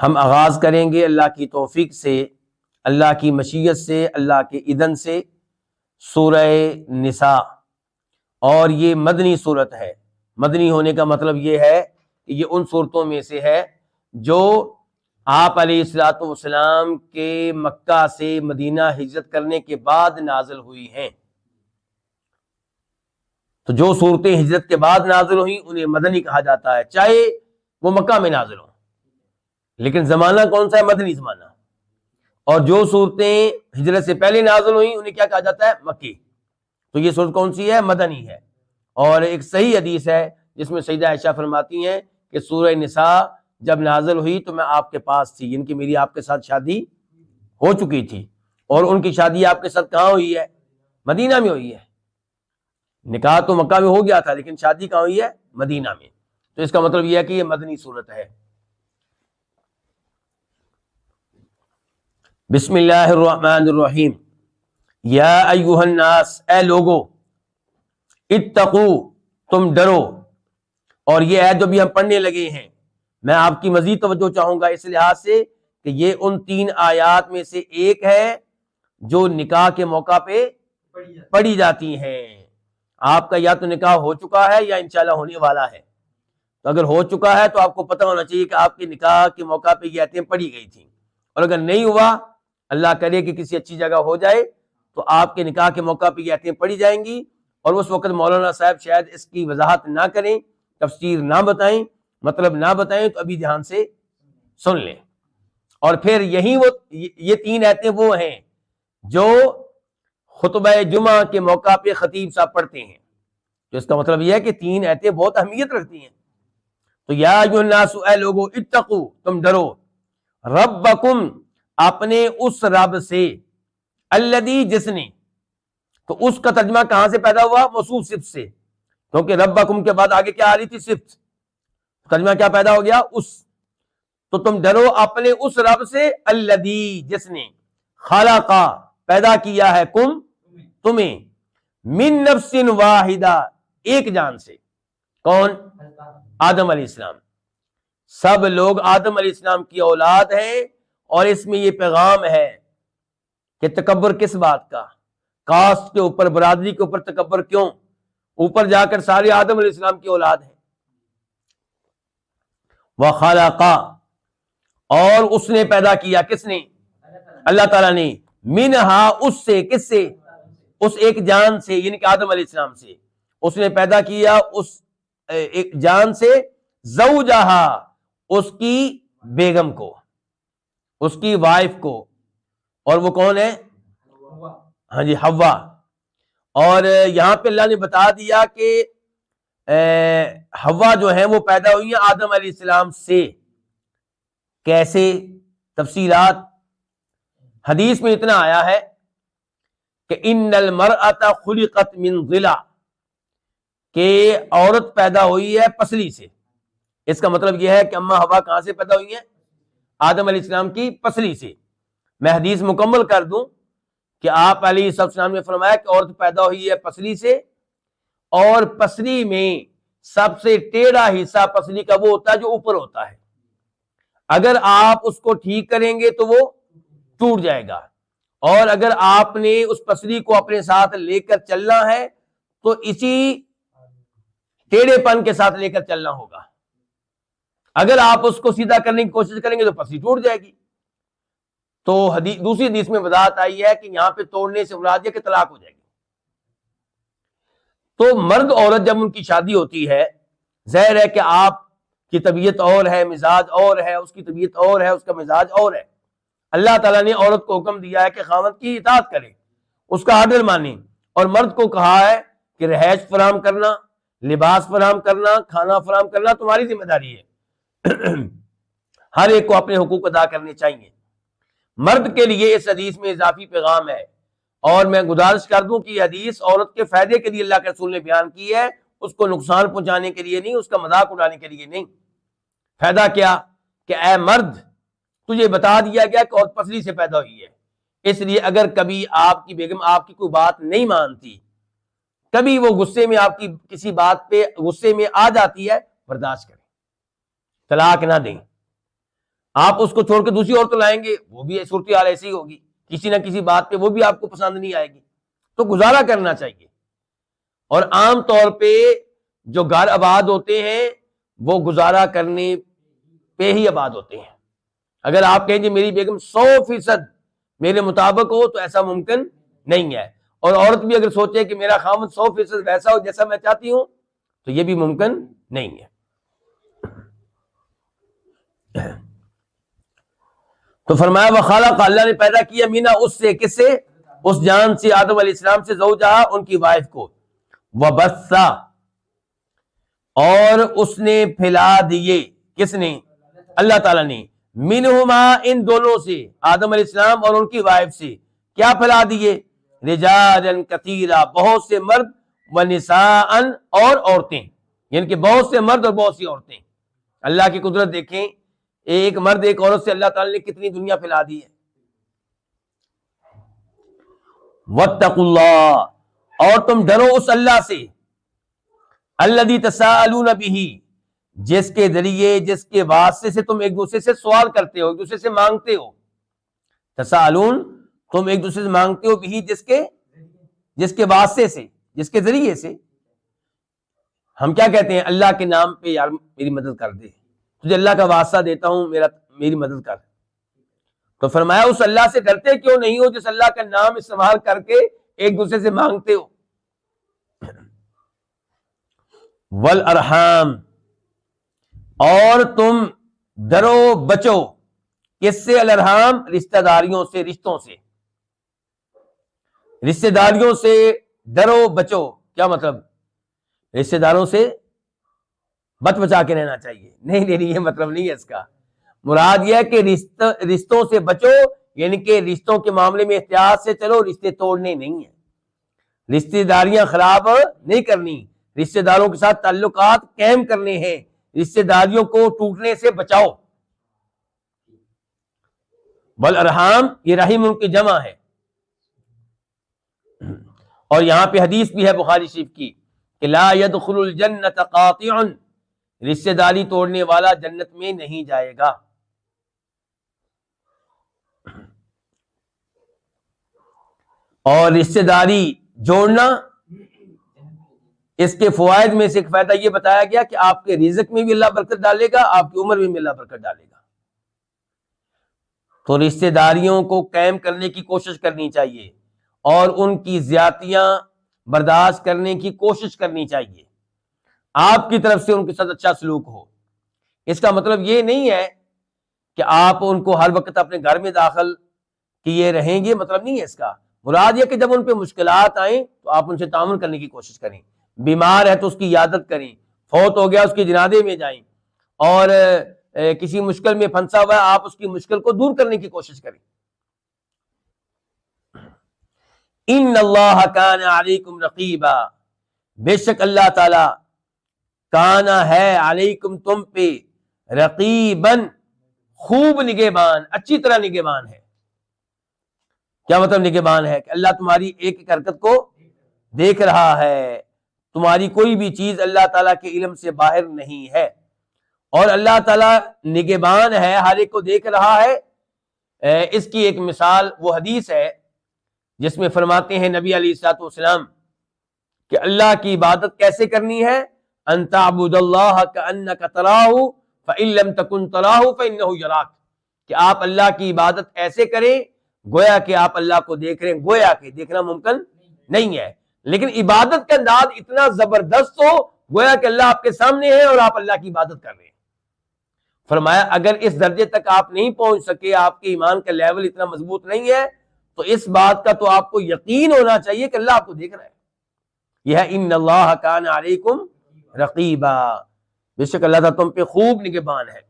ہم آغاز کریں گے اللہ کی توفیق سے، اللہ کی مشیت سے، اللہ کے اذن سے سورہ نساء، اور یہ مدنی صورت ہے۔ مدنی ہونے کا مطلب یہ ہے کہ یہ ان صورتوں میں سے ہے جو آپ علیہ الصلوۃ والسلام کے مکہ سے مدینہ ہجرت کرنے کے بعد نازل ہوئی ہیں۔ تو جو صورتیں ہجرت کے بعد نازل ہوئیں انہیں مدنی کہا جاتا ہے، چاہے وہ مکہ میں نازل ہوں، لیکن زمانہ کون سا ہے؟ مدنی زمانہ۔ اور جو صورتیں ہجرت سے پہلے نازل ہوئیں انہیں کیا کہا جاتا ہے؟ مکی۔ تو یہ صورت کون سی ہے؟ مدنی ہے۔ اور ایک صحیح حدیث ہے جس میں سیدہ عائشہ فرماتی ہیں کہ سورہ نساء جب نازل ہوئی تو میں آپ کے پاس تھی، یعنی کہ میری آپ کے ساتھ شادی ہو چکی تھی، اور ان کی شادی آپ کے ساتھ کہاں ہوئی ہے؟ مدینہ میں ہوئی ہے۔ نکاح تو مکہ میں ہو گیا تھا لیکن شادی کہاں ہوئی ہے؟ مدینہ میں۔ تو اس کا مطلب یہ ہے کہ یہ مدنی صورت ہے۔ بسم اللہ الرحمن الرحیم۔ یا ایھا الناس، اے لوگو، اتقو، تم ڈرو۔ اور یہ آیت جو بھی ہم پڑھنے لگے ہیں میں آپ کی مزید توجہ چاہوں گا اس لحاظ سے کہ یہ ان 3 آیات میں سے ایک ہے جو نکاح کے موقع پہ پڑھی جاتی ہیں۔ آپ کا یا تو نکاح ہو چکا ہے یا انشاءاللہ ہونے والا ہے۔ تو اگر ہو چکا ہے تو آپ کو پتہ ہونا چاہیے کہ آپ کے نکاح کے موقع پہ یہ آیتیں پڑھی گئی تھیں، اور اگر نہیں ہوا، اللہ کرے کہ کسی اچھی جگہ ہو جائے، تو آپ کے نکاح کے موقع پہ یہ آیتیں پڑھی جائیں گی، اور اس وقت مولانا صاحب شاید اس کی وضاحت نہ کریں، تفسیر نہ بتائیں، مطلب نہ بتائیں، تو ابھی دھیان سے سن لیں۔ اور پھر یہ 3 آیتیں وہ ہیں جو خطبہ جمعہ کے موقع پہ خطیب صاحب پڑھتے ہیں۔ تو اس کا مطلب یہ ہے کہ 3 آیتیں بہت اہمیت رکھتی ہیں۔ تو یا ایھا الناس، اے لوگو، اتقو، تم ڈرو، ربکم، اپنے اس رب سے، الذی، جس نے، تو اس کا ترجمہ کہاں سے پیدا ہوا؟ موصوف صفت سے، کیونکہ ربکم کے بعد آگے کیا آ رہی تھی؟ صفت۔ ترجمہ کیا پیدا ہو گیا؟ اس۔ تو تم ڈرو اپنے اس رب سے، الذی، جس نے، خلق، پیدا کیا ہے، کم، تمہیں، من نفس واحدہ، ایک جان سے۔ کون؟ آدم علیہ السلام۔ سب لوگ آدم علیہ السلام کی اولاد ہیں، اور اس میں یہ پیغام ہے کہ تکبر کس بات کا؟ کاسٹ کے اوپر، برادری کے اوپر تکبر کیوں؟ اوپر جا کر سارے آدم علیہ السلام کی اولاد ہیں۔ وَخَلَقَ، اور اس نے پیدا کیا، کس نے؟ اللہ تعالیٰ نے، منہا، اس سے، کس سے؟ اس ایک جان سے، یعنی کہ آدم علیہ السلام سے اس نے پیدا کیا، اس ایک جان سے، زوجہا، اس کی بیگم کو، اس کی وائف کو، اور وہ کون ہے؟ ہاں جی، حوا۔ اور یہاں پہ اللہ نے بتا دیا کہ حوا جو ہیں وہ پیدا ہوئی ہیں آدم علیہ السلام سے۔ کیسے؟ تفصیلات حدیث میں اتنا آیا ہے کہ ان المرأة خلقت من ضلع، کہ عورت پیدا ہوئی ہے پسلی سے۔ اس کا مطلب یہ ہے کہ اماں حوا کہاں سے پیدا ہوئی ہیں؟ آدم علیہ السلام کی پسلی سے۔ میں حدیث مکمل کر دوں کہ آپ علیہ السلام نے فرمایا کہ عورت پیدا ہوئی ہے پسلی سے، اور پسلی میں سب سے ٹیڑھا حصہ پسلی کا وہ ہوتا ہے جو اوپر ہوتا ہے۔ اگر آپ اس کو ٹھیک کریں گے تو وہ ٹوٹ جائے گا، اور اگر آپ نے اس پسلی کو اپنے ساتھ لے کر چلنا ہے تو اسی ٹیڑھے پن کے ساتھ لے کر چلنا ہوگا۔ اگر آپ اس کو سیدھا کرنے کی کوشش کریں گے تو پسلی ٹوٹ جائے گی۔ تو دوسری حدیث میں وضاحت آئی ہے کہ یہاں پہ توڑنے سے مراد یہ کہ طلاق ہو جائے گی۔ تو مرد عورت جب ان کی شادی ہوتی ہے، ظاہر ہے کہ آپ کی طبیعت اور ہے، مزاج اور ہے، اس کی طبیعت اور ہے، اس کا مزاج اور ہے۔ اللہ تعالیٰ نے عورت کو حکم دیا ہے کہ خاوند کی اطاعت کرے، اس کا آرڈر مانے، اور مرد کو کہا ہے کہ رہائش فراہم کرنا، لباس فراہم کرنا، کھانا فراہم کرنا تمہاری ذمہ داری ہے۔ ہر ایک کو اپنے حقوق ادا کرنے چاہیے۔ مرد کے لیے اس حدیث میں اضافی پیغام ہے، اور میں گزارش کر دوں کہ یہ حدیث عورت کے فائدے کے لیے اللہ کے رسول نے بیان کی ہے، اس کو نقصان پہنچانے کے لیے نہیں، اس کا مذاق اڑانے کے لیے نہیں۔ فائدہ کیا؟ کہ اے مرد، تجھے بتا دیا گیا کہ عورت پسلی سے پیدا ہوئی ہے، اس لیے اگر کبھی آپ کی بیگم آپ کی کوئی بات نہیں مانتی، کبھی وہ غصے میں آپ کی کسی بات پہ غصے میں آ جاتی ہے، برداشت کریں، طلاق نہ دیں۔ آپ اس کو چھوڑ کے دوسری عورت لائیں گے، وہ بھی صورتحال ایسی ہی ہوگی، کسی نہ کسی بات پہ وہ بھی آپ کو پسند نہیں آئے گی. تو گزارا کرنا چاہیے. اور عام طور پہ جو گھر آباد ہوتے ہیں وہ گزارا کرنے پہ ہی آباد ہوتے ہیں. اگر آپ کہیں کہ میری بیگم 100% میرے مطابق ہو تو ایسا ممکن نہیں ہے. اور عورت بھی اگر سوچے کہ میرا خاوند 100% ویسا ہو جیسا میں چاہتی ہوں تو یہ بھی ممکن نہیں ہے. تو فرمایا وخلق، اللہ نے پیدا کیا مینا اس سے، کس سے؟ اس جان سے، آدم علیہ السلام سے، زوجہا ان کی وائف کو، وبثا اور اس نے پھیلا دیے، کس نے؟ اللہ تعالیٰ نے، منہما ان دونوں سے، آدم علیہ السلام اور ان کی وائف سے، کیا پھیلا دیے؟ رجالا کثیرا، بہت سے مرد، ونساء اور عورتیں، یعنی کہ بہت سے مرد اور بہت سی عورتیں. اللہ کی قدرت دیکھیں، ایک مرد ایک عورت سے اللہ تعالیٰ نے کتنی دنیا پھیلا دی ہے. واتقوا اللہ، اور تم ڈرو اس اللہ سے، الذی تساءلون بہ، جس کے ذریعے، جس کے واسطے سے تم ایک دوسرے سے سوال کرتے ہو، ایک دوسرے سے مانگتے ہو. تساءلون، تم ایک دوسرے سے مانگتے ہو، بھی جس کے واسطے سے، جس کے ذریعے سے. ہم کیا کہتے ہیں؟ اللہ کے نام پہ یار میری مدد کر دے، تجھے اللہ کا واسطہ دیتا ہوں، میری مدد کر. تو فرمایا اس اللہ سے ڈرتے کیوں نہیں ہو جس اللہ کا نام استعمال کر کے ایک دوسرے سے مانگتے ہو. والارحام، اور تم ڈرو بچو، کس سے؟ الارحام، رشتہ داریوں سے، رشتوں سے. رشتہ داریوں سے ڈرو بچو، کیا مطلب؟ رشتہ داروں سے بچا کے رہنا چاہیے. نہیں یہ مطلب نہیں ہے اس کا. مراد یہ ہے کہ رشتوں سے بچو، یعنی کہ رشتوں کے معاملے میں احتیاط سے چلو، رشتے توڑنے نہیں ہیں، رشتہ داریاں خراب نہیں کرنی، رشتہ داروں کے ساتھ تعلقات قائم کرنے ہیں، رشتہ داریوں کو ٹوٹنے سے بچاؤ. والارحام، یہ رحیم ان کی جمع ہے. اور یہاں پہ حدیث بھی ہے بخاری شریف کی کہ لا يدخل الجنت قاطع، رشتہ داری توڑنے والا جنت میں نہیں جائے گا. اور رشتہ داری جوڑنا، اس کے فوائد میں سے ایک فائدہ یہ بتایا گیا کہ آپ کے رزق میں بھی اللہ برکت ڈالے گا، آپ کی عمر میں بھی اللہ برکت ڈالے گا. تو رشتہ داریوں کو قائم کرنے کی کوشش کرنی چاہیے اور ان کی زیادتیاں برداشت کرنے کی کوشش کرنی چاہیے. آپ کی طرف سے ان کے ساتھ اچھا سلوک ہو. اس کا مطلب یہ نہیں ہے کہ آپ ان کو ہر وقت اپنے گھر میں داخل کیے رہیں گے، مطلب نہیں ہے اس کا. مراد یہ کہ جب ان پہ مشکلات آئیں تو آپ ان سے تعاون کرنے کی کوشش کریں. بیمار ہے تو اس کی عیادت کریں، فوت ہو گیا اس کے جنازے میں جائیں، اور کسی مشکل میں پھنسا ہوا ہے آپ اس کی مشکل کو دور کرنے کی کوشش کریں. ان اللہ کان علیکم رقیبا، بے شک اللہ تعالی کانا ہے، علیکم تم پہ، رقیباً خوب نگہبان، اچھی طرح نگہبان ہے. کیا مطلب نگہبان ہے؟ کہ اللہ تمہاری ایک ایک حرکت کو دیکھ رہا ہے، تمہاری کوئی بھی چیز اللہ تعالیٰ کے علم سے باہر نہیں ہے. اور اللہ تعالیٰ نگہبان ہے، ہر ایک کو دیکھ رہا ہے. اس کی ایک مثال وہ حدیث ہے جس میں فرماتے ہیں نبی علیہ الصلوۃ والسلام کہ اللہ کی عبادت کیسے کرنی ہے؟ ان تعبد اللہ کأنک تراہ فإن لم تکن تراہ فإنہ یراک، کہ آپ اللہ کی عبادت ایسے کریں گویا کہ آپ اللہ کو دیکھ رہے ہیں. گویا کہ دیکھنا ممکن نہیں ہے، لیکن عبادت کا انداز اتنا زبردست ہو گویا کہ اللہ آپ کے سامنے ہے اور آپ اللہ کی عبادت کر رہے ہیں. فرمایا اگر اس درجے تک آپ نہیں پہنچ سکے، آپ کے ایمان کا لیول اتنا مضبوط نہیں ہے، تو اس بات کا تو آپ کو یقین ہونا چاہیے کہ اللہ آپ کو دیکھ رہا ہے. یہ ہے ان اللہ کان علیکم رقیبا، بے شک اللہ تعالیٰ تم پہ خوب نگہبان ہے.